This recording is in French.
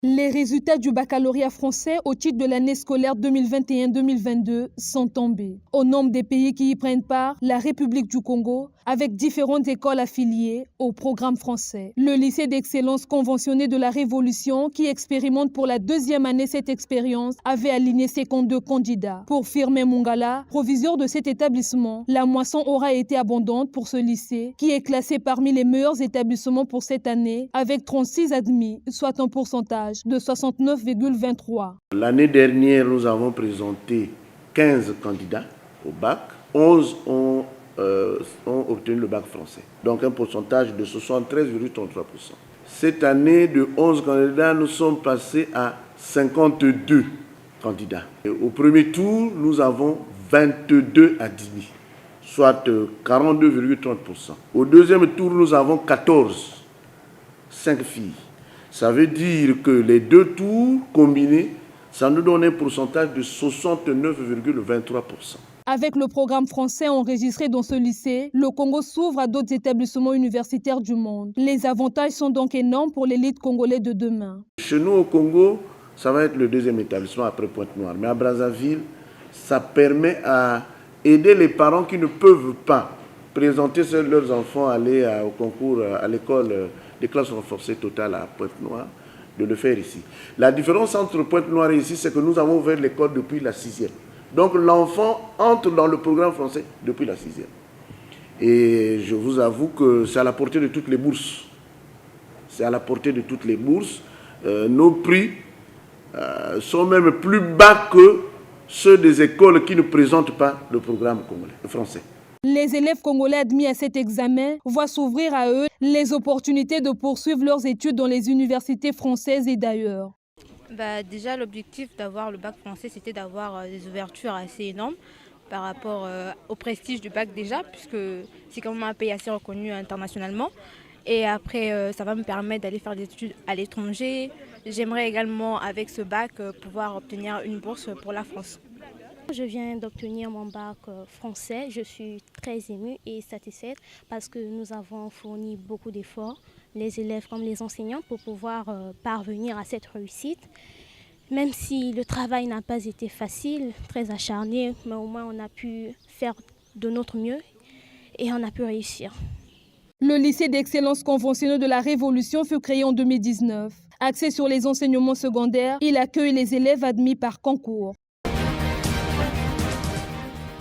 Les résultats du baccalauréat français au titre de l'année scolaire 2021-2022 sont tombés. Au nombre des pays qui y prennent part, la République du Congo, avec différentes écoles affiliées au programme français. Le lycée d'excellence conventionné de la Révolution, qui expérimente pour la deuxième année cette expérience, avait aligné 52 candidats. Pour Firmin Mongala, proviseur de cet établissement, la moisson aura été abondante pour ce lycée, qui est classé parmi les meilleurs établissements pour cette année, avec 36 admis, soit un pourcentage de 69,23. L'année dernière, nous avons présenté 15 candidats au bac. 11 ont obtenu le bac français. Donc un pourcentage de 73,33%. Cette année, de 11 candidats, nous sommes passés à 52 candidats. Et au premier tour, nous avons 22 admis, soit 42,30%. Au deuxième tour, nous avons 5 filles. Ça veut dire que les deux tours combinés, ça nous donne un pourcentage de 69,23%. Avec le programme français enregistré dans ce lycée, le Congo s'ouvre à d'autres établissements universitaires du monde. Les avantages sont donc énormes pour l'élite congolaise de demain. Chez nous au Congo, ça va être le deuxième établissement après Pointe-Noire. Mais à Brazzaville, ça permet à aider les parents qui ne peuvent pas présenter leurs enfants aller au concours, à l'école des classes renforcées totales à Pointe-Noire, de le faire ici. La différence entre Pointe-Noire et ici, c'est que nous avons ouvert l'école depuis la 6e. Donc l'enfant entre dans le programme français depuis la 6e. Et je vous avoue que c'est à la portée de toutes les bourses. C'est à la portée de toutes les bourses. Nos prix sont même plus bas que ceux des écoles qui ne présentent pas le programme congolais, français. Les élèves congolais admis à cet examen voient s'ouvrir à eux les opportunités de poursuivre leurs études dans les universités françaises et d'ailleurs. Déjà, l'objectif d'avoir le bac français, c'était d'avoir des ouvertures assez énormes par rapport au prestige du bac déjà, puisque c'est quand même un pays assez reconnu internationalement. Et après, ça va me permettre d'aller faire des études à l'étranger. J'aimerais également, avec ce bac, pouvoir obtenir une bourse pour la France. Je viens d'obtenir mon bac français. Je suis très émue et satisfaite parce que nous avons fourni beaucoup d'efforts, les élèves comme les enseignants, pour pouvoir parvenir à cette réussite. Même si le travail n'a pas été facile, très acharné, mais au moins on a pu faire de notre mieux et on a pu réussir. Le lycée d'excellence conventionnel de la Révolution fut créé en 2019. Axé sur les enseignements secondaires, il accueille les élèves admis par concours.